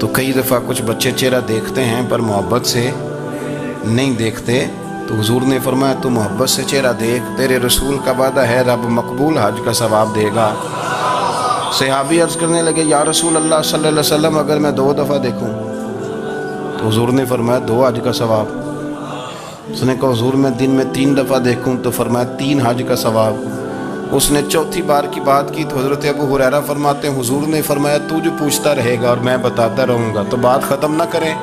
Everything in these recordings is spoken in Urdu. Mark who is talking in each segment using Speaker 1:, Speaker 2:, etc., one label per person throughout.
Speaker 1: تو کئی دفعہ کچھ بچے چہرہ دیکھتے ہیں پر محبت سے نہیں دیکھتے، تو حضور نے فرمایا تو محبت سے چہرہ دیکھ، تیرے رسول کا وعدہ ہے رب مقبول حج کا ثواب دے گا۔ صحابی عرض کرنے لگے یا رسول اللہ صلی اللہ علیہ وسلم اگر میں 2 دفعہ دیکھوں؟ تو حضور نے فرمایا 2 حج کا ثواب۔ اس نے کہا حضور میں دن میں 3 دفعہ دیکھوں؟ تو فرمایا 3 حج کا ثواب۔ اس نے چوتھی بار کی بات کی تو حضرت ابو ہریرہ فرماتے ہیں حضور نے فرمایا تو جو پوچھتا رہے گا اور میں بتاتا رہوں گا تو بات ختم نہ کریں۔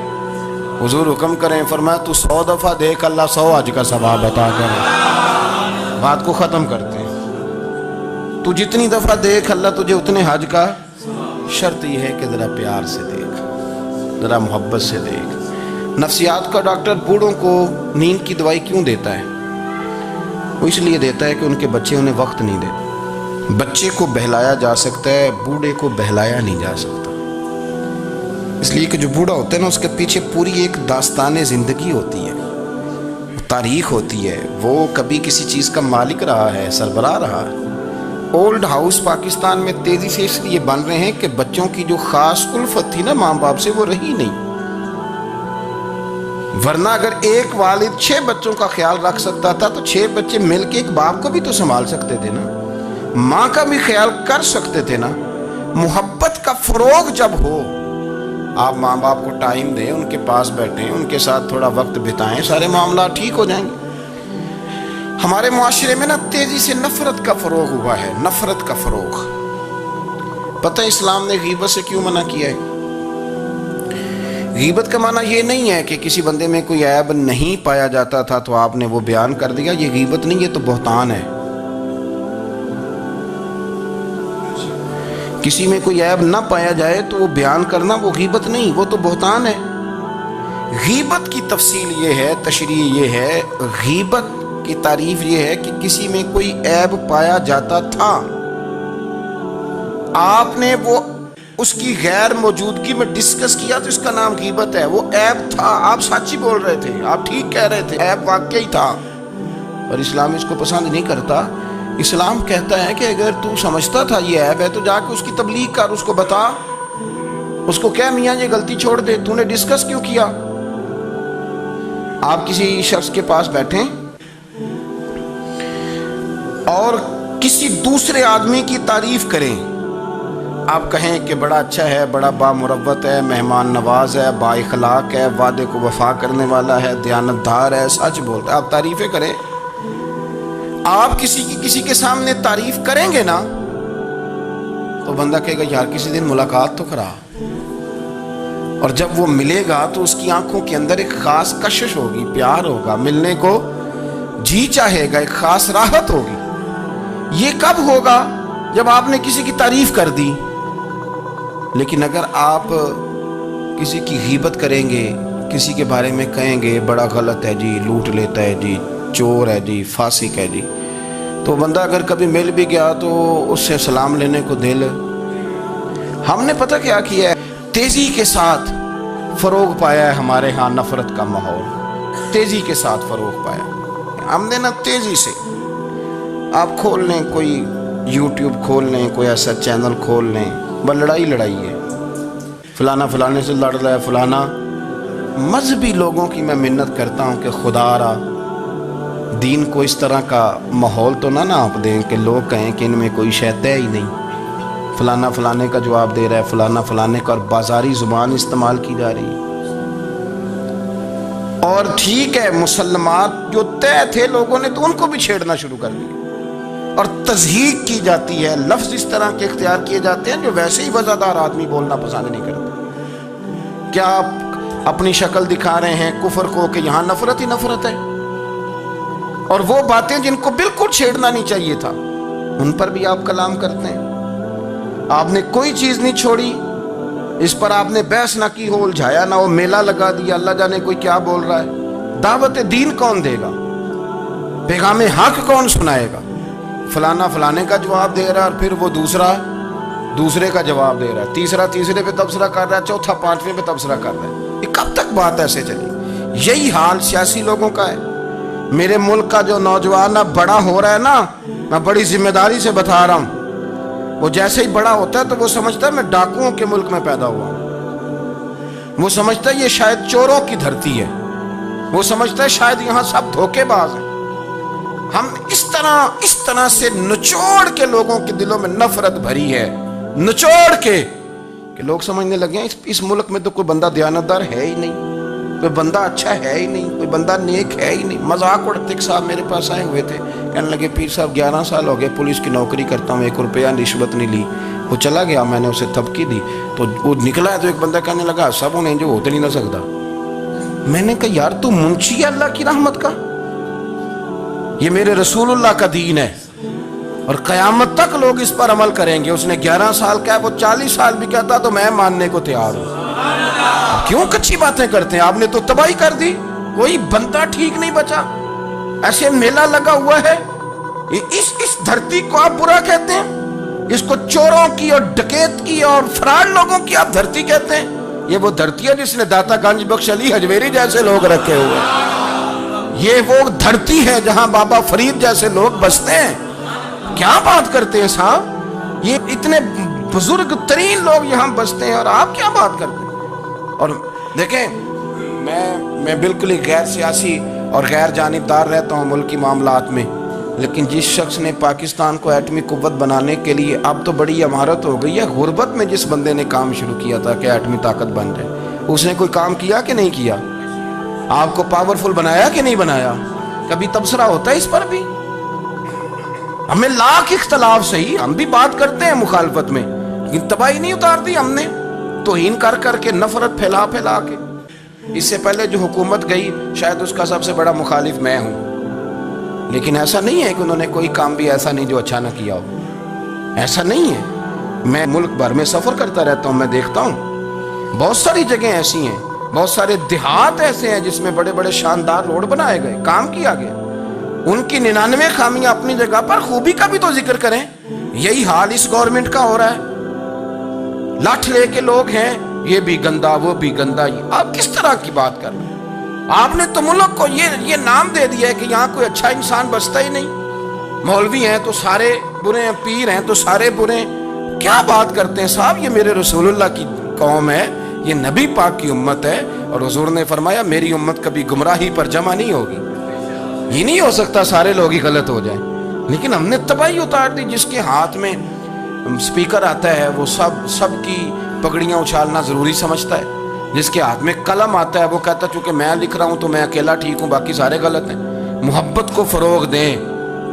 Speaker 1: حضور حکم کریں، فرمایا تو 100 دفعہ دیکھ اللہ 100 حج کا ثواب عطا کرے۔ بات کو ختم کرتے ہیں۔ تو جتنی دفعہ دیکھ اللہ تجھے اتنے حج کا، شرط یہ ہے کہ ذرا پیار سے دیکھ، ذرا محبت سے دیکھ۔ نفسیات کا ڈاکٹر بوڑھوں کو نیند کی دوائی کیوں دیتا ہے؟ وہ اس لیے دیتا ہے کہ ان کے بچے انہیں وقت نہیں دیتے۔ بچے کو بہلایا جا سکتا ہے، بوڑھے کو بہلایا نہیں جا سکتا، اس لیے کہ جو بوڑھا ہوتا ہے نا اس کے پیچھے پوری ایک داستان زندگی ہوتی ہے، تاریخ ہوتی ہے، وہ کبھی کسی چیز کا مالک رہا ہے، سربراہ رہا ہے۔ اولڈ ہاؤس پاکستان میں تیزی سے اس لیے بن رہے ہیں کہ بچوں کی جو خاص الفت تھی نا ماں باپ سے وہ رہی نہیں، ورنہ اگر ایک والد 6 بچوں کا خیال رکھ سکتا تھا تو 6 بچے مل کے ایک باپ کو بھی تو سنبھال سکتے تھے نا، ماں کا بھی خیال کر سکتے تھے نا۔ محبت کا فروغ جب ہو، آپ ماں باپ کو ٹائم دیں، ان کے پاس بیٹھیں، ان کے ساتھ تھوڑا وقت بتائیں، سارے معاملات ٹھیک ہو جائیں گے۔ ہمارے معاشرے میں نا تیزی سے نفرت کا فروغ ہوا ہے، نفرت کا فروغ۔ پتہ ہے اسلام نے غیبت سے کیوں منع کیا ہے؟ غیبت کا معنی یہ نہیں ہے کہ کسی بندے میں کوئی عیب نہیں پایا جاتا تھا تو آپ نے وہ بیان کر دیا، یہ غیبت نہیں، یہ تو بہتان ہے۔ کسی میں کوئی عیب نہ پایا جائے تو وہ بیان کرنا وہ غیبت نہیں، وہ تو بہتان ہے۔ غیبت کی تفصیل یہ ہے، تشریح یہ ہے، غیبت کی تعریف یہ ہے کہ کسی میں کوئی عیب پایا جاتا تھا، آپ نے وہ اس کی غیر موجودگی میں ڈسکس کیا تو اس کا نام غیبت ہے۔ وہ عیب تھا، آپ سچ ہی بول رہے تھے، آپ ٹھیک کہہ رہے تھے، عیب واقعی تھا، اور اسلام اس کو پسند نہیں کرتا۔ اسلام کہتا ہے کہ اگر تو سمجھتا تھا یہ عیب ہے تو جا کے اس کی تبلیغ کر، اس کو بتا، اس کو کہہ میاں یہ غلطی چھوڑ دے، تو نے ڈسکس کیوں کیا؟ آپ کسی شخص کے پاس بیٹھیں اور کسی دوسرے آدمی کی تعریف کریں، آپ کہیں کہ بڑا اچھا ہے، بڑا بامروت ہے، مہمان نواز ہے، با اخلاق ہے، وعدے کو وفا کرنے والا ہے، دیانتدار ہے، سچ بولتا ہے، آپ تعریفیں کریں۔ آپ کسی کے سامنے تعریف کریں گے نا تو بندہ کہے گا یار کسی دن ملاقات تو کرا، اور جب وہ ملے گا تو اس کی آنکھوں کے اندر ایک خاص کشش ہوگی، پیار ہوگا، ملنے کو جی چاہے گا، ایک خاص راحت ہوگی۔ یہ کب ہوگا؟ جب آپ نے کسی کی تعریف کر دی۔ لیکن اگر آپ کسی کی غیبت کریں گے، کسی کے بارے میں کہیں گے بڑا غلط ہے جی، لوٹ لیتا ہے جی، چور ہے جی، فاسق ہے جی، تو بندہ اگر کبھی مل بھی گیا تو اس سے سلام لینے کو دل۔ ہم نے پتہ کیا کیا ہے؟ تیزی کے ساتھ فروغ پایا ہے ہمارے ہاں نفرت کا ماحول، تیزی کے ساتھ فروغ پایا ہم نے نا، تیزی سے۔ آپ کھول لیں، کوئی یوٹیوب کھول لیں، کوئی ایسا چینل کھول لیں، بس لڑائی ہے، فلانا فلانے سے لڑ رہا ہے، فلانا۔ مذہبی لوگوں کی میں منت کرتا ہوں کہ خدا را دین کو اس طرح کا ماحول تو نہ آپ دیں کہ لوگ کہیں کہ ان میں کوئی شے ہے ہی نہیں، فلانا فلانے کا جواب دے رہا ہے، فلانا فلانے کا، اور بازاری زبان استعمال کی جا رہی ہے۔ اور ٹھیک ہے مسلمات جو طے تھے لوگوں نے تو ان کو بھی چھیڑنا شروع کر دیا، اور تضحیق کی جاتی ہے، لفظ اس طرح کے اختیار کیے جاتے ہیں جو ویسے ہی وزادار آدمی بولنا پسند نہیں کرتے۔ کیا آپ اپنی شکل دکھا رہے ہیں کفر کو کہ یہاں نفرت ہی نفرت ہے، اور وہ باتیں جن کو بالکل چھیڑنا نہیں چاہیے تھا ان پر بھی آپ کلام کرتے ہیں۔ آپ نے کوئی چیز نہیں چھوڑی، اس پر آپ نے بحث نہ کی ہو، الجھایا نہ ہو، میلہ لگا دیا، اللہ جانے کوئی کیا بول رہا ہے۔ دعوت دین کون دے گا؟ پیغام حق کون سنائے گا؟ فلانا فلانے کا جواب دے رہا ہے، اور پھر وہ دوسرے کا جواب دے رہا ہے، تیسرا تیسرے پہ تبصرہ کر رہا ہے، چوتھا پانچویں پہ تبصرہ کر رہا ہے۔ یہ کب تک بات ایسے چلی؟ یہی حال سیاسی لوگوں کا ہے۔ میرے ملک کا جو نوجوان اب بڑا ہو رہا ہے نا، میں بڑی ذمہ داری سے بتا رہا ہوں، وہ جیسے ہی بڑا ہوتا ہے تو وہ سمجھتا ہے میں ڈاکوؤں کے ملک میں پیدا ہوا ہوں۔ وہ سمجھتا ہے یہ شاید چوروں کی دھرتی ہے، وہ سمجھتا ہے شاید یہاں سب دھوکے باز ہیں۔ ہم اس طرح سے نچوڑ کے لوگوں کے دلوں میں نفرت بھری ہے، نچوڑ کے، کہ لوگ سمجھنے لگے ہیں اس ملک میں تو کوئی بندہ دیانتدار ہے ہی نہیں، کوئی بندہ اچھا ہے ہی نہیں، کوئی بندہ نیک ہے ہی نہیں۔ مذاق اڑتے ایک صاحب میرے پاس آئے ہوئے تھے، کہنے لگے پیر صاحب 11 سال ہو گئے پولیس کی نوکری کرتا ہوں، 1 روپیہ رشوت نہیں لی۔ وہ چلا گیا، میں نے اسے تھپکی دی تو وہ نکلا ہے، تو ایک بندہ کہنے لگا سب انہیں جو ہوتے نہیں نہ سکتا۔ میں نے کہا یار تو منشی ہے اللہ کی رحمت کا، یہ میرے رسول اللہ کا دین ہے اور قیامت تک لوگ اس پر عمل کریں گے۔ اس نے 11 سال کہا، وہ 40 سال بھی کہتا تو میں ماننے کو تیار ہوں۔ کیوں کچھی باتیں کرتے ہیں؟ آپ نے تو تباہی کر دی، کوئی بندہ ٹھیک نہیں بچا۔ ایسے میلہ لگا ہوا ہے، اس دھرتی کو آپ برا کہتے ہیں، اس کو چوروں کی اور ڈکیت کی اور فراڈ لوگوں کی آپ دھرتی کہتے ہیں؟ یہ وہ دھرتی ہے جس نے داتا گنج بخش علی حجویری جیسے لوگ رکھے ہوئے ہیں، یہ وہ دھرتی ہے جہاں بابا فرید جیسے لوگ بستے ہیں۔ کیا بات کرتے ہیں صاحب، یہ اتنے بزرگ ترین لوگ یہاں بستے ہیں اور آپ کیا بات کرتے ہیں؟ اور دیکھیں میں بالکل ہی غیر سیاسی اور غیر جانبدار رہتا ہوں ملکی معاملات میں، لیکن جس شخص نے پاکستان کو ایٹمی قوت بنانے کے لیے، اب تو بڑی عمارت ہو گئی ہے، غربت میں جس بندے نے کام شروع کیا تھا کہ ایٹمی طاقت بن جائے، اس نے کوئی کام کیا کہ نہیں کیا؟ آپ کو پاورفل بنایا کہ نہیں بنایا؟ کبھی تبصرہ ہوتا ہے اس پر بھی؟ ہمیں لاکھ اختلاف صحیح، ہم بھی بات کرتے ہیں مخالفت میں، لیکن تباہی نہیں اتار دی ہم نے، توہین کر کے، نفرت پھیلا کے۔ اس سے پہلے جو حکومت گئی شاید اس کا سب سے بڑا مخالف میں ہوں، لیکن ایسا نہیں ہے کہ انہوں نے کوئی کام بھی ایسا نہیں جو اچھا نہ کیا ہو، ایسا نہیں ہے۔ میں ملک بھر میں سفر کرتا رہتا ہوں، میں دیکھتا ہوں بہت ساری جگہیں ایسی ہیں، بہت سارے دیہات ایسے ہیں جس میں بڑے بڑے شاندار روڈ بنائے گئے، کام کیا گیا۔ ان کی 99 خامیاں اپنی جگہ پر، خوبی کا بھی تو ذکر کریں۔ یہی حال اس گورنمنٹ کا ہو رہا ہے، لاٹھ لے کے لوگ ہیں، یہ بھی گندا وہ بھی گندا۔ آپ کس طرح کی بات کر رہے ہیں؟ آپ نے تو ملک کو یہ نام دے دیا ہے کہ یہاں کوئی اچھا انسان بستا ہی نہیں، مولوی ہیں تو سارے برے ہیں، پیر ہیں تو سارے برے ہیں۔ کیا بات کرتے ہیں صاحب، یہ میرے رسول اللہ کی قوم ہے، یہ نبی پاک کی امت ہے، اور حضور نے فرمایا میری امت کبھی گمراہی پر جمع نہیں ہوگی۔ یہ نہیں ہو سکتا سارے لوگ ہی غلط ہو جائیں، لیکن ہم نے تباہی اتار دی۔ جس کے ہاتھ میں سپیکر آتا ہے وہ سب کی پگڑیاں اچھالنا ضروری سمجھتا ہے، جس کے ہاتھ میں قلم آتا ہے وہ کہتا چونکہ میں لکھ رہا ہوں تو میں اکیلا ٹھیک ہوں، باقی سارے غلط ہیں۔ محبت کو فروغ دیں،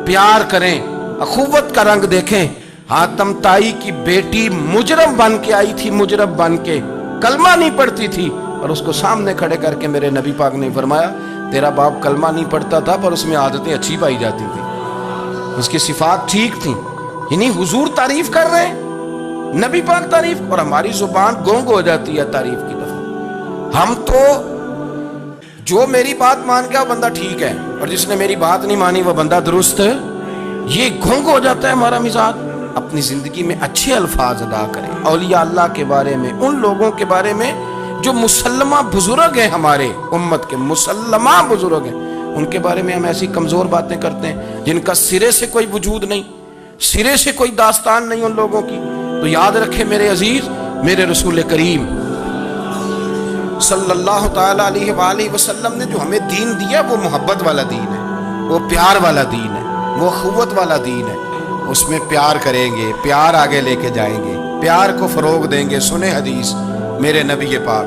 Speaker 1: پیار کریں، اخوت کا رنگ دیکھیں۔ حاتم طائی کی بیٹی مجرم بن کے آئی تھی، مجرم بن کے، کلمہ نہیں پڑھتی تھی، اور اس کو سامنے کھڑے کر کے میرے نبی پاک نے فرمایا تیرا باپ کلمہ نہیں پڑھتا تھا پر اس میں عادتیں اچھی پائی جاتی تھی، اس کی صفات ٹھیک تھیں۔ یعنی حضور تعریف کر رہے ہیں، نبی پاک تعریف، اور ہماری زبان گونگ ہو جاتی ہے تعریف کی طرف۔ ہم تو جو میری بات مان گیا وہ بندہ ٹھیک ہے، اور جس نے میری بات نہیں مانی وہ بندہ درست ہے، یہ گونگ ہو جاتا ہے ہمارا مزاج۔ اپنی زندگی میں اچھے الفاظ ادا کریں، اولیاء اللہ کے بارے میں، ان لوگوں کے بارے میں جو مسلمہ بزرگ ہیں، ہمارے امت کے مسلمہ بزرگ ہیں، ان کے بارے میں ہم ایسی کمزور باتیں کرتے ہیں جن کا سرے سے کوئی وجود نہیں، سرے سے کوئی داستان نہیں ان لوگوں کی۔ تو یاد رکھیں میرے عزیز، میرے رسول کریم صلی اللہ تعالیٰ علیہ وآلہ وسلم نے جو ہمیں دین دیا وہ محبت والا دین ہے، وہ پیار والا دین ہے، وہ اخوت والا دین ہے۔ اس میں پیار کریں گے، پیار آگے لے کے جائیں گے، پیار کو فروغ دیں گے۔ سنیں حدیث میرے نبی پاک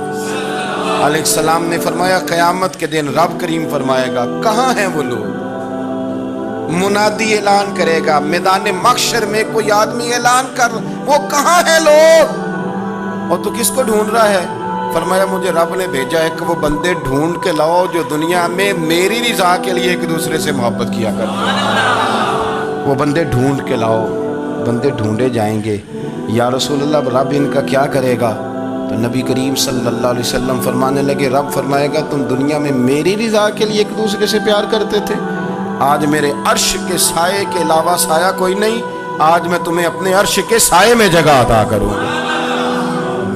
Speaker 1: علیہ السلام نے فرمایا قیامت کے دن رب کریم فرمائے گا کہاں ہیں وہ لوگ؟ منادی اعلان کرے گا میدان محشر میں، کوئی آدمی اعلان کر وہ کہاں ہیں لوگ؟ اور تو کس کو ڈھونڈ رہا ہے؟ فرمایا مجھے رب نے بھیجا ہے کہ وہ بندے ڈھونڈ کے لاؤ جو دنیا میں میری رضا کے لیے ایک دوسرے سے محبت کیا کرتے ہیں، وہ بندے ڈھونڈ کے لاؤ۔ بندے ڈھونڈے جائیں گے۔ یا رسول اللہ رب ان کا کیا کرے گا؟ تو نبی کریم صلی اللہ علیہ وسلم فرمانے لگے رب فرمائے گا تم دنیا میں میری رضا کے لیے ایک دوسرے سے پیار کرتے تھے، آج میرے عرش کے سائے کے علاوہ سایہ کوئی نہیں، آج میں تمہیں اپنے عرش کے سائے میں جگہ عطا کروں گا۔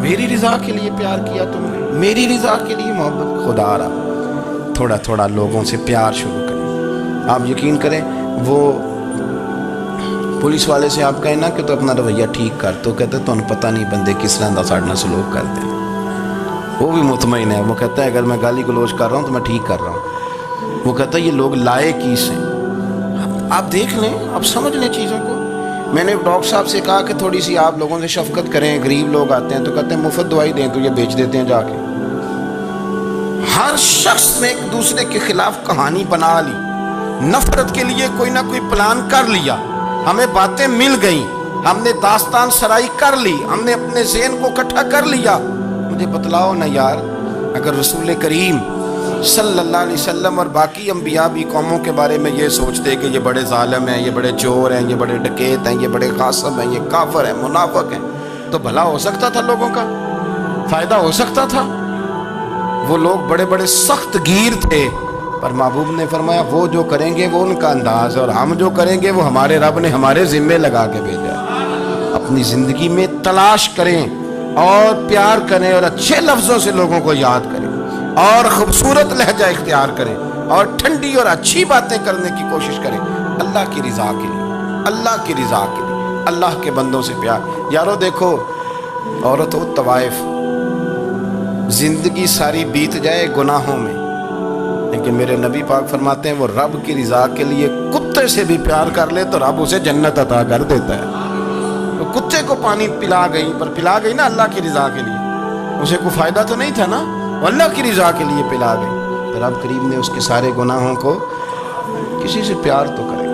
Speaker 1: میری رضا کے لیے پیار کیا تم نے، میری رضا کے لیے محبت۔ خدا را تھوڑا تھوڑا لوگوں سے پیار شروع کریں۔ آپ یقین کریں وہ پولیس والے سے آپ کہیں نا کہ تو اپنا رویہ ٹھیک کر، تو کہتے تو انہوں پتہ نہیں بندے کس طرح دا ساڑھنا سلوک کرتے ہیں۔ وہ بھی مطمئن ہے. وہ کہتا ہے اگر میں گالی گلوچ کر رہا ہوں تو میں ٹھیک کر رہا ہوں. وہ کہتا ہے یہ لوگ لائے کی سے. آپ دیکھ لیں, آپ سمجھ لیں چیزوں کو. میں نے ڈاکٹر صاحب سے کہا کہ تھوڑی سی آپ لوگوں سے شفقت کریں, غریب لوگ آتے ہیں تو کہتے ہیں مفت دوائی دیں تو یہ بیچ دیتے ہیں جا کے. ہر شخص نے ایک دوسرے کے خلاف کہانی بنا لی, نفرت کے لیے کوئی نہ کوئی پلان کر لیا. ہمیں باتیں مل گئیں, ہم نے داستان سرائی کر لی, ہم نے اپنے ذہن کو اکٹھا کر لیا. مجھے بتلاؤ نا یار, اگر رسول کریم صلی اللہ علیہ وسلم اور باقی انبیاء بھی قوموں کے بارے میں یہ سوچتے کہ یہ بڑے ظالم ہیں, یہ بڑے چور ہیں, یہ بڑے ڈکیت ہیں, یہ بڑے غاصب ہیں, یہ کافر ہیں, منافق ہیں, تو بھلا ہو سکتا تھا, لوگوں کا فائدہ ہو سکتا تھا. وہ لوگ بڑے بڑے سخت گیر تھے, پر محبوب نے فرمایا وہ جو کریں گے وہ ان کا انداز ہے, اور ہم جو کریں گے وہ ہمارے رب نے ہمارے ذمے لگا کے بھیجا. اپنی زندگی میں تلاش کریں اور پیار کریں اور اچھے لفظوں سے لوگوں کو یاد کریں اور خوبصورت لہجہ اختیار کریں اور ٹھنڈی اور اچھی باتیں کرنے کی کوشش کریں اللہ کی رضا کے لیے, اللہ کی رضا کے لیے, اللہ کے بندوں سے پیار. یارو دیکھو, عورت ہو طوائف, زندگی ساری بیت جائے گناہوں میں, لیکن میرے نبی پاک فرماتے ہیں وہ رب کی رضا کے لیے کتے سے بھی پیار کر لے تو رب اسے جنت عطا کر دیتا ہے. تو کتے کو پانی پلا گئی, پر پلا گئی نا اللہ کی رضا کے لیے, اسے کوئی فائدہ تو نہیں تھا نا, وہ اللہ کی رضا کے لیے پلا گئی. تو رب کریم نے اس کے سارے گناہوں کو, کسی سے پیار تو کرے,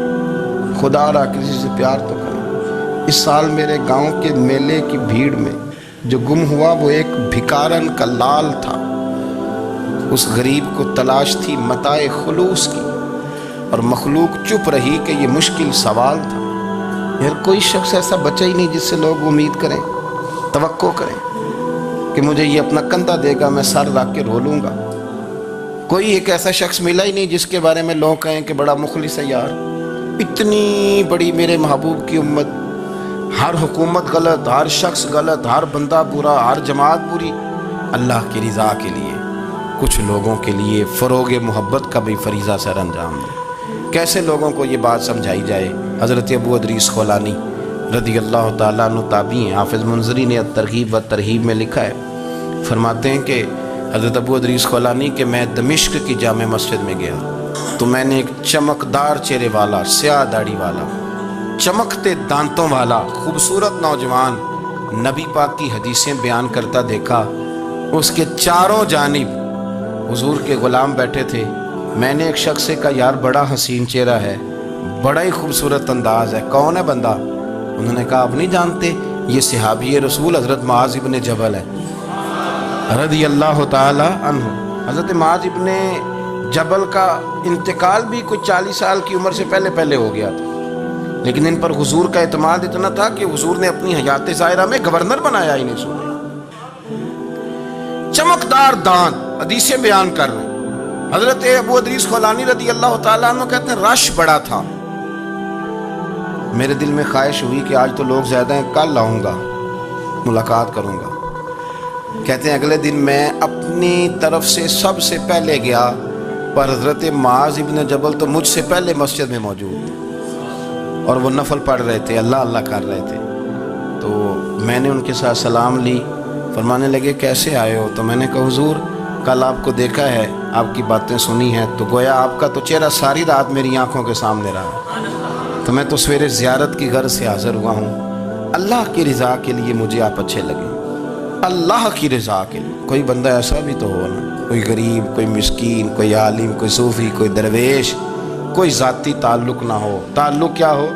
Speaker 1: خدا را کسی سے پیار تو کرے. اس سال میرے گاؤں کے میلے کی بھیڑ میں جو گم ہوا وہ ایک بھکارن کا لال تھا. اس غریب کو تلاش تھی متاع خلوص کی, اور مخلوق چپ رہی کہ یہ مشکل سوال تھا. یار کوئی شخص ایسا بچا ہی نہیں جس سے لوگ امید کریں, توقع کریں کہ مجھے یہ اپنا کندھا دے گا, میں سر رکھ کے رو لوں گا. کوئی ایک ایسا شخص ملا ہی نہیں جس کے بارے میں لوگ کہیں کہ بڑا مخلص ہے. یار اتنی بڑی میرے محبوب کی امت, ہر حکومت غلط, ہر شخص غلط, ہر بندہ برا, ہر جماعت بری. اللہ کی رضا کے لیے کچھ لوگوں کے لیے فروغ محبت کا بھی فریضہ سر انجام دے. کیسے لوگوں کو یہ بات سمجھائی جائے؟ حضرت ابو ادریس خولانی رضی اللہ تعالیٰ عنہ تابعی ہیں. حافظ منذری نے الترغیب و ترہیب میں لکھا ہے, فرماتے ہیں کہ حضرت ابو ادریس خولانی کہ میں دمشق کی جامع مسجد میں گیا تو میں نے ایک چمکدار چہرے والا, سیاہ داڑھی والا, چمکتے دانتوں والا خوبصورت نوجوان نبی پاک کی حدیثیں بیان کرتا دیکھا. اس کے چاروں جانب حضور کے غلام بیٹھے تھے. میں نے ایک شخص سے کہا یار بڑا حسین چہرہ ہے, بڑا ہی خوبصورت انداز ہے, کون ہے بندہ؟ انہوں نے کہا آپ نہیں جانتے, یہ صحابی رسول حضرت معاذ ابن جبل ہے رضی اللہ تعالی عنہ. حضرت معاذ ابن جبل کا انتقال بھی کوئی 40 سال کی عمر سے پہلے ہو گیا تھا, لیکن ان پر حضور کا اعتماد اتنا تھا کہ حضور نے اپنی حیات ظاہرہ میں گورنر بنایا ہی نہیں. سنے چمکدار دانت, حدیثیں بیان کر رہے ہیں. حضرت ابو ادریس خولانی رضی اللہ تعالیٰ عنہ کہتے ہیں رش بڑا تھا. میرے دل میں خواہش ہوئی کہ آج تو لوگ زیادہ ہیں, کل آؤں گا, ملاقات کروں گا. کہتے ہیں اگلے دن میں اپنی طرف سے سب سے پہلے گیا, پر حضرت معاذ ابن جبل تو مجھ سے پہلے مسجد میں موجود تھے اور وہ نفل پڑھ رہے تھے, اللہ اللہ کر رہے تھے. تو میں نے ان کے ساتھ سلام لی. فرمانے لگے کیسے آئے ہو؟ تو میں نے کہا حضور کل آپ کو دیکھا ہے, آپ کی باتیں سنی ہیں, تو گویا آپ کا تو چہرہ ساری رات میری آنکھوں کے سامنے رہا, تو میں تو سویرے زیارت کی غرض سے حاضر ہوا ہوں. اللہ کی رضا کے لیے مجھے آپ اچھے لگے, اللہ کی رضا کے لیے. کوئی بندہ ایسا بھی تو ہو نا, کوئی غریب, کوئی مسکین, کوئی عالم, کوئی صوفی, کوئی درویش, کوئی ذاتی تعلق نہ ہو, تعلق کیا ہو؟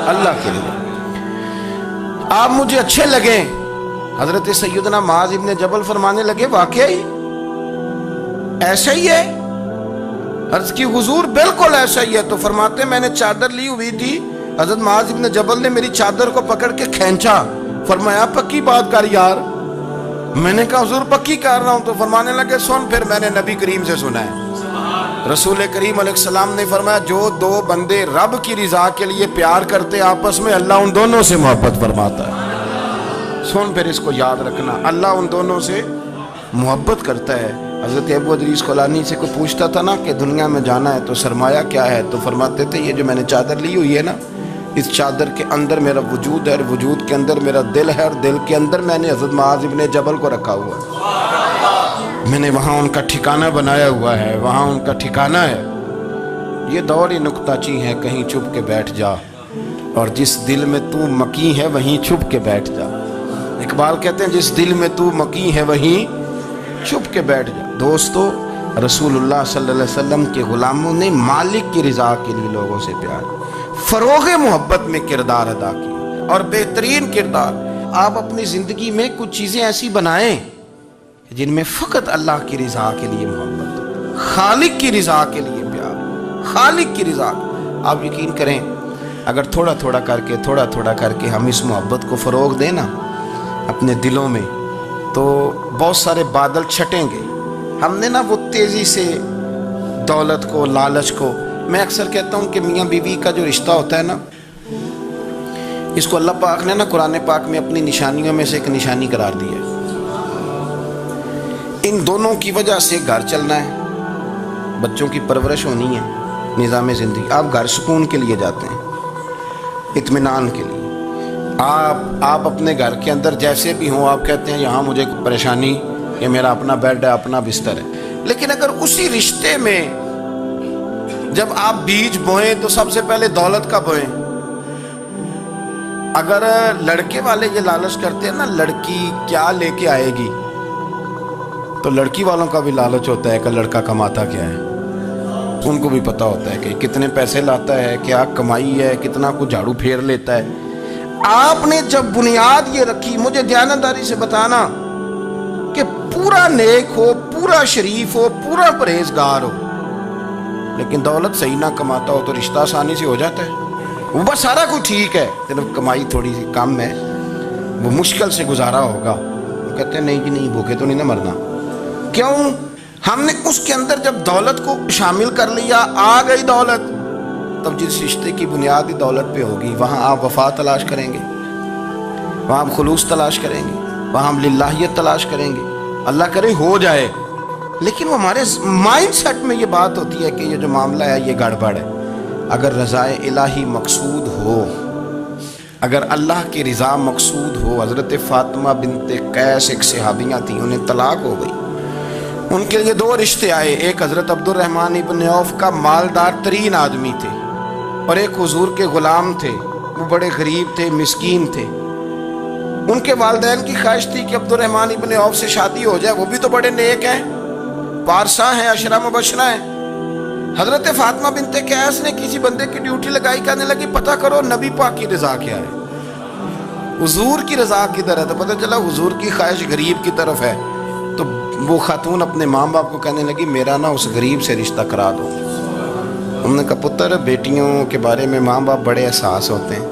Speaker 1: اللہ کے لیے. آپ مجھے اچھے لگے. حضرت سیدنا معاذ ابن جبل فرمانے لگے واقعی ایسا ہی ہے؟ عرض کی حضور بالکل ایسا ہی ہے. تو فرماتے میں نے چادر لی ہوئی تھی, حضرت معاذ ابن جبل نے میری چادر کو پکڑ کے کھینچا, فرمایا پکی بات کر یار. میں نے کہا حضور پکی کر رہا ہوں. تو فرمانے لگے سن, پھر میں نے نبی کریم سے سنا ہے, رسول کریم علیہ السلام نے فرمایا جو دو بندے رب کی رضا کے لیے پیار کرتے آپس میں, اللہ ان دونوں سے محبت فرماتا ہے. سن پھر اس کو یاد رکھنا, اللہ ان دونوں سے محبت کرتا ہے. حضرت ابو ادریس خولانی سے کوئی پوچھتا تھا نا کہ دنیا میں جانا ہے تو سرمایہ کیا ہے, تو فرماتے تھے یہ جو میں نے چادر لی ہوئی ہے نا, اس چادر کے اندر میرا وجود ہے, اور وجود کے اندر میرا دل ہے, اور دل کے اندر میں نے حضرت معاذ ابن جبل کو رکھا ہوا ہے. میں نے وہاں ان کا ٹھکانہ بنایا ہوا ہے، وہاں ان کا ٹھکانہ ہے۔ یہ دور ہی نکتہ چی ہے، کہیں چھپ کے بیٹھ جا، اور جس دل میں تو مکی ہے وہیں چھپ کے بیٹھ جا۔ اقبال کہتے ہیں جس دل میں تو مکی ہے وہیں چھپ کے بیٹھ جا۔ دوستو، رسول اللہ صلی اللہ علیہ وسلم کے غلاموں نے مالک کی رضا کے لیے لوگوں سے پیار، فروغ محبت میں کردار ادا کیا، اور بہترین کردار۔ آپ اپنی زندگی میں کچھ چیزیں ایسی بنائیں جن میں فقط اللہ کی رضا کے لیے محبت ہو، خالق کی رضا کے لیے پیار، خالق کی رضا۔ آپ یقین کریں، اگر تھوڑا تھوڑا کر کے ہم اس محبت کو فروغ دیں نا اپنے دلوں میں، تو بہت سارے بادل چھٹیں گے۔ ہم نے نا وہ تیزی سے دولت کو، لالچ کو، میں اکثر کہتا ہوں کہ میاں بیوی کا جو رشتہ ہوتا ہے نا، اس کو اللہ پاک نے نا قرآن پاک میں اپنی نشانیوں میں سے ایک نشانی قرار دی ہے۔ ان دونوں کی وجہ سے گھر چلنا ہے، بچوں کی پرورش ہونی ہے، نظام زندگی۔ آپ گھر سکون کے لیے جاتے ہیں، اطمینان کے لیے۔ آپ اپنے گھر کے اندر جیسے بھی ہوں، آپ کہتے ہیں یہاں مجھے پریشانی، یہ میرا اپنا بیڈ ہے، اپنا بستر ہے۔ لیکن اگر اسی رشتے میں جب آپ بیج بوئیں تو سب سے پہلے دولت کا بوئیں۔ اگر لڑکے والے یہ لالچ کرتے ہیں نا لڑکی کیا لے کے آئے گی، تو لڑکی والوں کا بھی لالچ ہوتا ہے کہ لڑکا کماتا کیا ہے۔ ان کو بھی پتہ ہوتا ہے کہ کتنے پیسے لاتا ہے، کیا کمائی ہے، کتنا کچھ جھاڑو پھیر لیتا ہے۔ آپ نے جب بنیاد یہ رکھی، مجھے دیانتداری سے بتانا کہ پورا نیک ہو، پورا شریف ہو، پورا پرہیزگار ہو، لیکن دولت صحیح نہ کماتا ہو تو رشتہ آسانی سے ہو جاتا ہے۔ وہ بس سارا کچھ ٹھیک ہے، صرف کمائی تھوڑی سی کم ہے، وہ مشکل سے گزارا ہوگا۔ وہ کہتے ہیں نہیں جی نہیں، بھوکے تو نہیں نہ مرنا۔ کیوں؟ ہم نے اس کے اندر جب دولت کو شامل کر لیا، آ گئی دولت، تب جس رشتے کی بنیادی دولت پہ ہوگی وہاں آپ وفا تلاش کریں گے، وہاں آپ خلوص تلاش کریں گے، وہاں ہم للہیت تلاش کریں گے۔ اللہ کرے ہو جائے، لیکن وہ ہمارے مائنڈ سیٹ میں یہ بات ہوتی ہے کہ یہ جو معاملہ ہے یہ گڑبڑ ہے۔ اگر رضا الہی مقصود ہو، اگر اللہ کی رضا مقصود ہو، حضرت فاطمہ بنت قیس ایک صحابیہ تھیں، انہیں طلاق ہو گئی، ان کے لیے دو رشتے آئے، ایک حضرت عبد الرحمن ابن عوف کا مالدار ترین آدمی تھے، اور ایک حضور کے غلام تھے، وہ بڑے غریب تھے، مسکین تھے۔ ان کے والدین کی خواہش تھی کہ عبد الرحمن ابن عوف سے شادی ہو جائے، وہ بھی تو بڑے نیک ہیں، پارسا ہیں، عشرہ مبشرہ ہیں۔ حضرت فاطمہ بنت قیس نے کسی بندے کی ڈیوٹی لگائی، کہنے لگی پتہ کرو نبی پاک کی رضا کیا ہے، حضور کی رضا کدھر ہے، تو پتہ چلا حضور کی خواہش غریب کی طرف ہے۔ تو وہ خاتون اپنے ماں باپ کو کہنے لگی میرا نا اس غریب سے رشتہ کرا دو۔ انہوں نے کہا پتر، بیٹیوں کے بارے میں ماں باپ بڑے احساس ہوتے ہیں،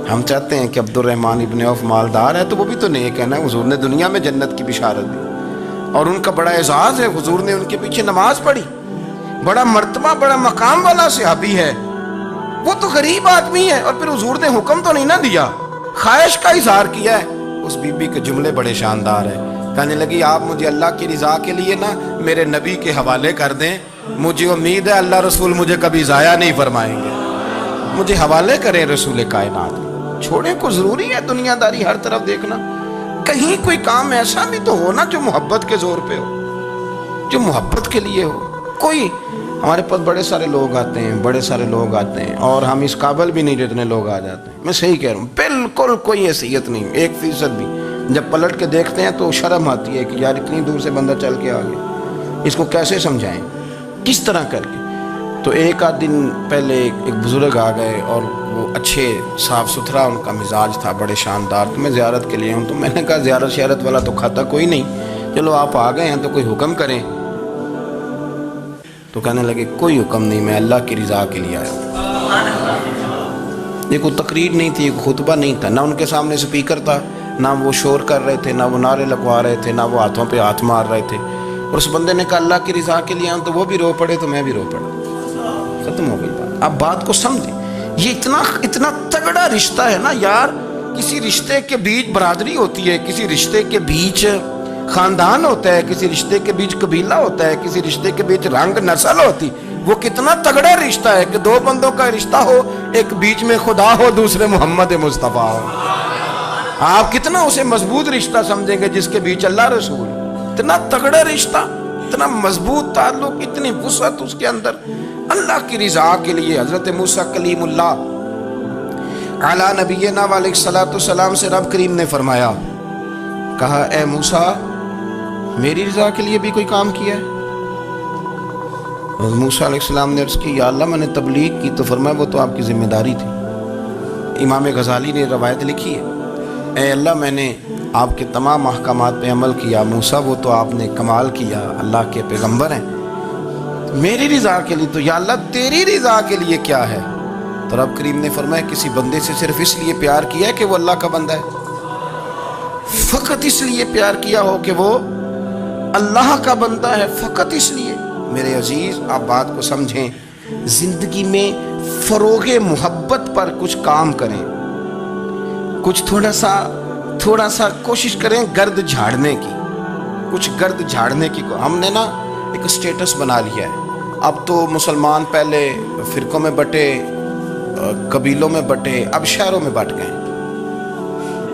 Speaker 1: ہم چاہتے ہیں کہ عبد الرحمن ابن عوف مالدار ہے تو وہ بھی تو نیک ہے نا، حضور نے دنیا میں جنت کی بشارت دی، اور ان کا بڑا اعزاز ہے، حضور نے ان کے پیچھے نماز پڑھی، بڑا مرتبہ بڑا مقام والا صحابی ہے، وہ تو غریب آدمی ہے، اور پھر حضور نے حکم تو نہیں نہ دیا، خواہش کا اظہار کیا ہے۔ اس بی بی کے جملے بڑے شاندار ہیں، کہنے لگی آپ مجھے اللہ کی رضا کے لیے نا میرے نبی کے حوالے کر دیں، مجھے امید ہے اللہ رسول مجھے کبھی ضائع نہیں فرمائیں گے، مجھے حوالے کریں رسول کائنات۔ چھوڑیں کو ضروری ہے دنیا داری ہر طرف دیکھنا، کہیں کوئی کام ایسا بھی تو ہو نا جو محبت کے زور پہ ہو، جو محبت کے لیے ہو۔ کوئی ہمارے پاس بڑے سارے لوگ آتے ہیں اور ہم اس قابل بھی نہیں جتنے لوگ آ جاتے ہیں، میں صحیح کہہ رہا ہوں، بالکل کوئی حیثیت نہیں، 1% بھی۔ جب پلٹ کے دیکھتے ہیں تو شرم آتی ہے کہ یار اتنی دور سے بندہ چل کے آ گیا، اس کو کیسے سمجھائیں، کس طرح کر کے۔ تو ایک آدھ دن پہلے ایک بزرگ آ گئے، اور وہ اچھے صاف ستھرا ان کا مزاج تھا، بڑے شاندار، تو میں زیارت کے لیے ہوں، تو میں نے کہا زیارت شیارت والا تو کھاتا کوئی نہیں، چلو آپ آ گئے ہیں تو کوئی حکم کریں۔ تو کہنے لگے کوئی حکم نہیں، میں اللہ کی رضا کے لیے آیا ہوں۔ یہ کوئی تقریر نہیں تھی، کوئی خطبہ نہیں تھا، نہ ان کے سامنے سپیکر تھا، نہ وہ شور کر رہے تھے، نہ وہ نعرے لگوا رہے تھے، نہ وہ ہاتھوں پہ ہاتھ مار رہے تھے۔ اور اس بندے نے کہا اللہ کی رضا کے لیے آیا ہوں، تو وہ بھی رو پڑے تو میں بھی رو پڑا، ختم ہو گئی بات۔ آپ بات کو سمجھیں، یہ اتنا تگڑا رشتہ ہے نا یار۔ کسی رشتے کے بیچ برادری ہوتی ہے، کسی رشتے کے بیچ خاندان ہوتا ہے، کسی رشتے کے بیچ قبیلہ ہوتا ہے، کسی رشتے کے بیچ رنگ نسل ہوتی، وہ کتنا تگڑا رشتہ ہے کہ دو بندوں کا رشتہ ہو، ایک بیچ میں خدا ہو، دوسرے محمد مصطفیٰ ہو۔ آپ کتنا اسے مضبوط رشتہ سمجھیں گے جس کے بیچ اللہ رسول، اتنا تگڑا رشتہ۔ اتنا مضبوط تعلق، اتنی وسعت اس کے اندر اللہ کی رضا کے لیے۔ حضرت موسیٰ کلیم اللہ علی نبینا علیہ الصلوۃ والسلام سے رب کریم نے فرمایا، کہا اے موسیٰ میری رضا کے لیے بھی کوئی کام کیا ہے؟ موسیٰ علیہ السلام نے عرض کی یا اللہ میں نے تبلیغ کی، تو فرمایا وہ تو آپ کی ذمہ داری تھی۔ امام غزالی نے روایت لکھی ہے، اے اللہ میں نے آپ کے تمام احکامات پہ عمل کیا، موسیٰ وہ تو آپ نے کمال کیا، اللہ کے پیغمبر ہیں، میری رضا کے لیے تو یا اللہ تیری رضا کے لیے کیا ہے؟ تو رب کریم نے فرمایا کسی بندے سے صرف اس لیے پیار کیا ہے کہ وہ اللہ کا بندہ ہے، فقط اس لیے پیار کیا ہو کہ وہ اللہ کا بندہ ہے، فقط اس لیے۔ میرے عزیز آپ بات کو سمجھیں، زندگی میں فروغ محبت پر کچھ کام کریں، کچھ تھوڑا سا کوشش کریں گرد جھاڑنے کی، کچھ گرد جھاڑنے کی۔ ہم نے نا ایک سٹیٹس بنا لیا ہے، اب تو مسلمان پہلے فرقوں میں بٹے، قبیلوں میں بٹے، اب شہروں میں بٹ گئے۔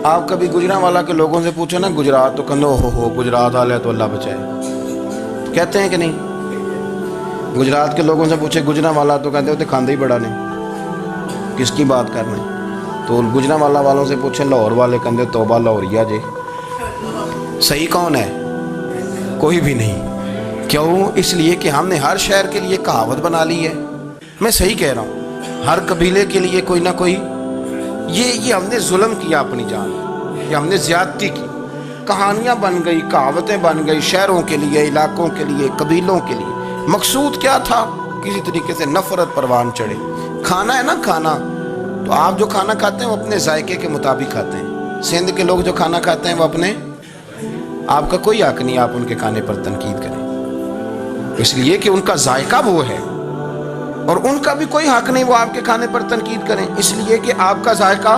Speaker 1: آپ کبھی گجرانوالا کے لوگوں سے پوچھو نا گجرات، تو کہتے ہو گجرات والے تو اللہ بچائے، کہتے ہیں کہ نہیں؟ گجرات کے لوگوں سے پوچھے گجرانوالا تو کہتے ہوتے کھاندے ہی بڑا نہیں، کس کی بات کر رہے ہیں؟ تو گجرانوالا والوں سے پوچھیں لاہور والے، کہتے توبہ لاہوریا جی۔ صحیح کون ہے؟ کوئی بھی نہیں۔ کیوں؟ اس لیے کہ ہم نے ہر شہر کے لیے کہاوت بنا لی ہے۔ میں صحیح کہہ رہا ہوں، ہر قبیلے کے لیے کوئی نہ کوئی، یہ ہم نے ظلم کیا اپنی جان، یہ ہم نے زیادتی کی، کہانیاں بن گئی، کہاوتیں بن گئی، شہروں کے لیے، علاقوں کے لیے، قبیلوں کے لیے۔ مقصود کیا تھا؟ کسی طریقے سے نفرت پروان چڑھے۔ کھانا ہے نا، کھانا تو آپ جو کھانا کھاتے ہیں وہ اپنے ذائقے کے مطابق کھاتے ہیں۔ سندھ کے لوگ جو کھانا کھاتے ہیں وہ اپنے، آپ کا کوئی حق نہیں آپ ان کے کھانے پر تنقید کریں، اس لیے کہ ان کا ذائقہ وہ ہے، اور ان کا بھی کوئی حق نہیں وہ آپ کے کھانے پر تنقید کریں، اس لیے کہ آپ کا ذائقہ۔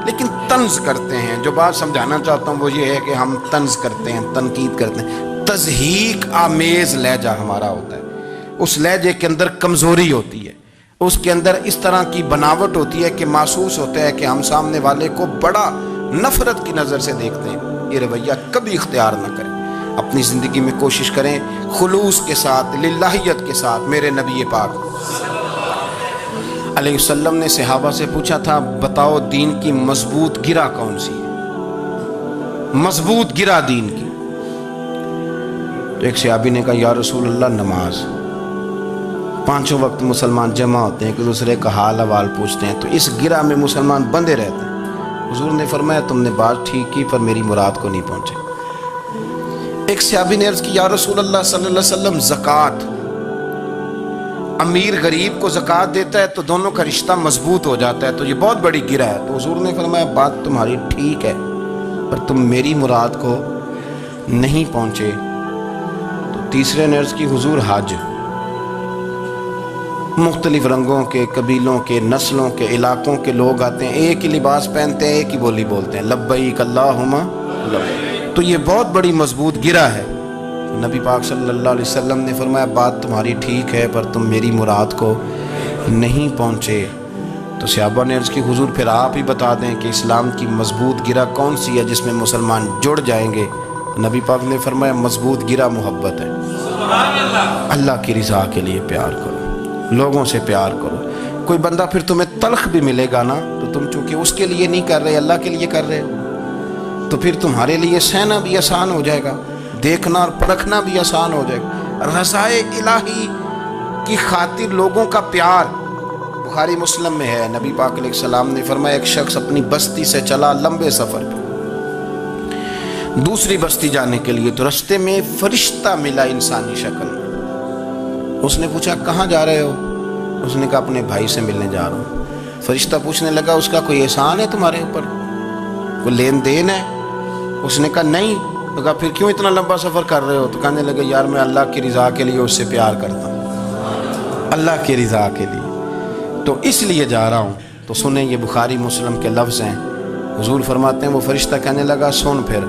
Speaker 1: لیکن طنز کرتے ہیں، جو بات سمجھانا چاہتا ہوں وہ یہ ہے کہ ہم طنز کرتے ہیں، تنقید کرتے ہیں، تضحیک آمیز لہجہ ہمارا ہوتا ہے، اس لہجے کے اندر کمزوری ہوتی ہے، اس کے اندر اس طرح کی بناوٹ ہوتی ہے کہ محسوس ہوتا ہے کہ ہم سامنے والے کو بڑا نفرت کی نظر سے دیکھتے ہیں۔ یہ رویہ کبھی اختیار نہ کریں، اپنی زندگی میں کوشش کریں خلوص کے ساتھ، للہیت کے ساتھ۔ میرے نبی پاک علیہ السلام نے صحابہ سے پوچھا تھا بتاؤ دین کی مضبوط گرہ کون سی ہے؟ مضبوط گرہ دین کی۔ تو ایک صحابی نے کہا یا رسول اللہ نماز، پانچوں وقت مسلمان جمع ہوتے ہیں، ایک دوسرے کا حال احوال پوچھتے ہیں، تو اس گرہ میں مسلمان بندے رہتے ہیں۔ حضور نے فرمایا تم نے بات ٹھیک کی پر میری مراد کو نہیں پہنچے۔ ایک صحابی نے عرض کی یا رسول اللہ صلی اللہ علیہ وسلم زکوٰۃ، امیر غریب کو زکوٰۃ دیتا ہے تو دونوں کا رشتہ مضبوط ہو جاتا ہے، تو یہ بہت بڑی گرہ ہے۔ تو حضور نے فرمایا بات تمہاری ٹھیک ہے پر تم میری مراد کو نہیں پہنچے۔ تو تیسرے نے عرض کی حضور حج، مختلف رنگوں کے، قبیلوں کے، نسلوں کے، علاقوں کے لوگ آتے ہیں، ایک ہی لباس پہنتے ہیں، ایک ہی بولی بولتے ہیں، لبیک اللہم لبیک، تو یہ بہت بڑی مضبوط گرہ ہے۔ نبی پاک صلی اللہ علیہ وسلم نے فرمایا بات تمہاری ٹھیک ہے پر تم میری مراد کو نہیں پہنچے۔ تو صحابہ نے عرض کی حضور پھر آپ ہی بتا دیں کہ اسلام کی مضبوط گرہ کون سی ہے جس میں مسلمان جڑ جائیں گے؟ نبی پاک نے فرمایا مضبوط گرہ محبت ہے، اللہ کی رضا کے لیے پیار کرو، لوگوں سے پیار کرو۔ کوئی بندہ پھر تمہیں تلخ بھی ملے گا نا، تو تم چونکہ اس کے لیے نہیں کر رہے، اللہ کے لیے کر رہے، تو پھر تمہارے لیے سہنا بھی آسان ہو جائے گا، دیکھنا اور پرکھنا بھی آسان ہو جائے گا۔ رضائے الہی کی خاطر لوگوں کا پیار، بخاری مسلم میں ہے، نبی پاک علیہ السلام نے فرمایا ایک شخص اپنی بستی سے چلا لمبے سفر پہ دوسری بستی جانے کے لیے، تو رستے میں فرشتہ ملا انسانی شکل میں۔ اس نے پوچھا کہاں جا رہے ہو؟ اس نے کہا اپنے بھائی سے ملنے جا رہا ہوں۔ فرشتہ پوچھنے لگا اس کا کوئی احسان ہے تمہارے اوپر، کوئی لین دین ہے؟ اس نے کہا نہیں۔ تو کہا پھر کیوں اتنا لمبا سفر کر رہے ہو؟ تو کہنے لگے یار میں اللہ کی رضا کے لیے اس سے پیار کرتا ہوں، اللہ کی رضا کے لیے تو اس لیے جا رہا ہوں۔ تو سنیں یہ بخاری مسلم کے لفظ ہیں، حضور فرماتے ہیں وہ فرشتہ کہنے لگا سن پھر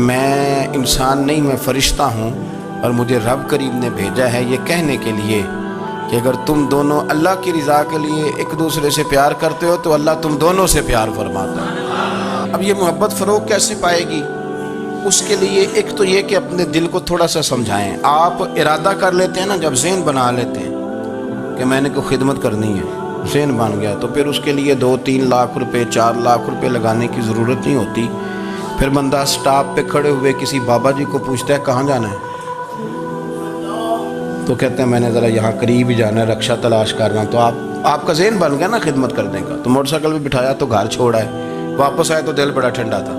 Speaker 1: میں انسان نہیں، میں فرشتہ ہوں، اور مجھے رب کریم نے بھیجا ہے یہ کہنے کے لیے کہ اگر تم دونوں اللہ کی رضا کے لیے ایک دوسرے سے پیار کرتے ہو تو اللہ تم دونوں سے پیار فرماتا ہے۔ اب یہ محبت فروغ کیسے پائے گی؟ اس کے لیے ایک تو یہ کہ اپنے دل کو تھوڑا سا سمجھائیں. آپ ارادہ کر لیتے ہیں نا، جب ذہن بنا لیتے ہیں کہ میں نے کوئی خدمت کرنی ہے، ذہن بن گیا، تو پھر اس کے لیے 2-3 لاکھ روپے 4 لاکھ روپے لگانے کی ضرورت نہیں ہوتی. پھر بندہ سٹاپ پہ کھڑے ہوئے کسی بابا جی کو پوچھتا ہے کہاں جانا ہے، تو کہتے ہیں میں نے ذرا یہاں قریب ہی جانا ہے، رکشہ تلاش کرنا. تو آپ کا ذہن بن گیا نا خدمت کرنے کا. تو موٹر سائیکل پہ بٹھایا تو گھر چھوڑا ہے، واپس آئے تو دل بڑا ٹھنڈا تھا.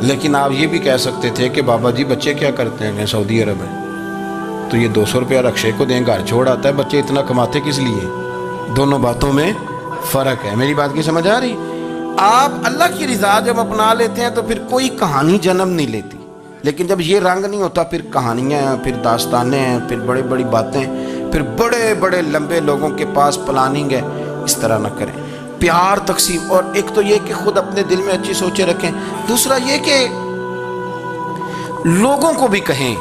Speaker 1: لیکن آپ یہ بھی کہہ سکتے تھے کہ بابا جی بچے کیا کرتے ہیں، سعودی عرب ہے، تو یہ 200 روپیہ رکشے کو دیں، گھر چھوڑ آتا ہے. بچے اتنا کماتے کس لیے؟ دونوں باتوں میں فرق ہے. میری بات کی سمجھ آ رہی؟ آپ اللہ کی رضا جب اپنا لیتے ہیں تو پھر کوئی کہانی جنم نہیں لیتی. لیکن جب یہ رنگ نہیں ہوتا، پھر کہانیاں ہیں، پھر داستانیں ہیں، پھر بڑی بڑی باتیں، پھر بڑے بڑے لمبے لوگوں کے پاس پلاننگ ہے. اس طرح نہ کریں. پیار تقسیم. اور ایک تو یہ کہ خود اپنے دل میں اچھی سوچیں رکھیں. دوسرا یہ کہ لوگوں کو بھی کہیں.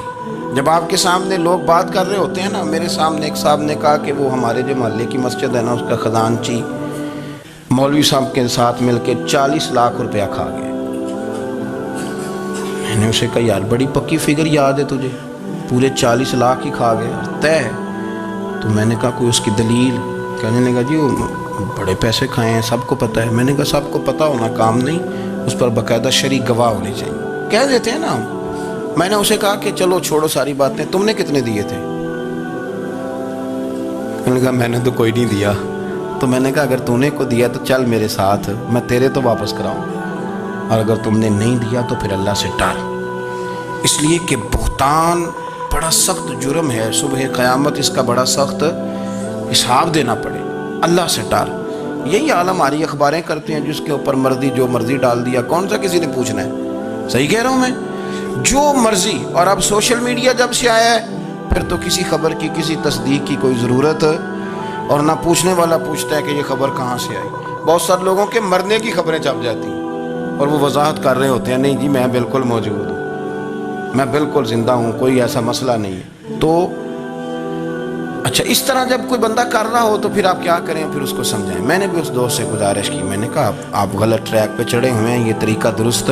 Speaker 1: جب آپ کے سامنے لوگ بات کر رہے ہوتے ہیں نا، میرے سامنے ایک صاحب نے کہا کہ وہ ہمارے جو محلے کی مسجد ہے نا، اس کا خزانچی مولوی صاحب کے ساتھ مل کے 40 لاکھ روپیہ کھا گیا. میں نے اسے کہا یار بڑی پکی فگر یاد ہے تجھے، پورے 40 لاکھ ہی کھا گیا طے ہے. تو میں نے کہا کوئی اس کی دلیل؟ کہنے لگا جی وہ بڑے پیسے کھائے ہیں، سب کو پتہ ہے. میں نے کہا سب کو پتہ ہونا کام نہیں، اس پر باقاعدہ شرعی گواہ ہونے چاہیے. کہہ دیتے ہیں نا ہم. میں نے اسے کہا کہ چلو چھوڑو ساری باتیں، تم نے کتنے دیے تھے؟ میں نے کہا میں نے تو کوئی نہیں دیا. تو میں نے کہا اگر تو نے کو دیا تو چل میرے ساتھ، میں تیرے تو واپس کراؤں، اور اگر تم نے نہیں دیا تو پھر اللہ سے ڈر. اس لیے کہ بہتان بڑا سخت جرم ہے. صبح قیامت اس کا بڑا سخت حساب دینا پڑے. اللہ سے ڈر. یہی حال ہماری اخباریں کرتے ہیں، جس کے اوپر مرضی جو مرضی ڈال دیا، کون سا کسی نے پوچھنا ہے؟ صحیح کہہ رہا ہوں میں؟ جو مرضی. اور اب سوشل میڈیا جب سے آیا ہے، پھر تو کسی خبر کی کسی تصدیق کی کوئی ضرورت، اور نہ پوچھنے والا پوچھتا ہے کہ یہ خبر کہاں سے آئی. بہت سارے لوگوں کے مرنے کی خبریں چھپ جاتی ہیں اور وہ وضاحت کر رہے ہوتے ہیں نہیں جی میں بالکل موجود ہوں، میں بالکل زندہ ہوں، کوئی ایسا مسئلہ نہیں ہے. تو اچھا اس طرح جب کوئی بندہ کر رہا ہو تو پھر آپ کیا کریں؟ پھر اس کو سمجھائیں. میں نے بھی اس دوست سے گزارش کی، میں نے کہا آپ غلط ٹریک پہ چڑھے ہوئے ہیں، یہ طریقہ درست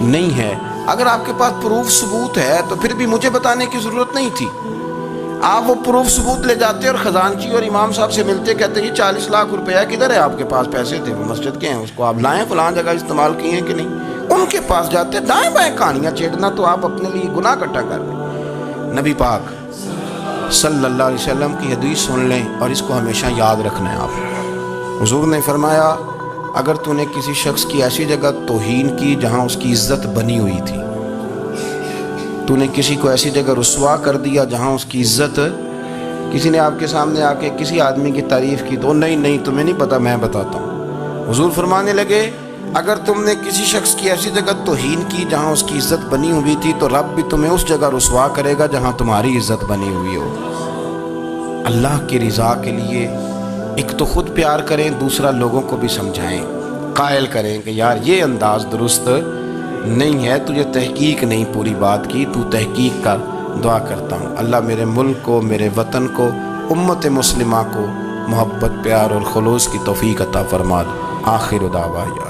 Speaker 1: نہیں ہے. اگر آپ کے پاس پروف ثبوت ہے تو پھر بھی مجھے بتانے کی ضرورت نہیں تھی. آپ وہ پروف ثبوت لے جاتے اور خزانچی اور امام صاحب سے ملتے، کہتے جی 40 لاکھ روپیہ کدھر ہے؟ آپ کے پاس پیسے تھے، وہ مسجد کے ہیں، اس کو آپ لائیں، فلاں جگہ استعمال کیے ہیں کہ نہیں. ان کے پاس جاتے دائیں بائیں کہانیاں چھیڑنا، تو آپ اپنے لیے گناہ اکٹھا کر لیں. نبی پاک صلی اللہ علیہ وسلم کی حدیث سن لیں اور اس کو ہمیشہ یاد رکھنا ہے. آپ حضور نے فرمایا اگر تو نے کسی شخص کی ایسی جگہ توہین کی جہاں اس کی عزت بنی ہوئی تھی، تو نے کسی کو ایسی جگہ رسوا کر دیا جہاں اس کی عزت، کسی نے آپ کے سامنے آ کے کسی آدمی کی تعریف کی تو نہیں تمہیں نہیں پتا، میں بتاتا ہوں. حضور فرمانے لگے اگر تم نے کسی شخص کی ایسی جگہ توہین کی جہاں اس کی عزت بنی ہوئی تھی تو رب بھی تمہیں اس جگہ رسوا کرے گا جہاں تمہاری عزت بنی ہوئی ہو. اللہ کی رضا کے لیے ایک تو خود پیار کریں، دوسرا لوگوں کو بھی سمجھائیں، قائل کریں کہ یار یہ انداز درست نہیں ہے، تجھے تحقیق نہیں پوری بات کی، تو تحقیق کر. دعا کرتا ہوں اللہ میرے ملک کو، میرے وطن کو، امت مسلمہ کو محبت، پیار اور خلوص کی توفیق عطا فرما. آخر دعوانا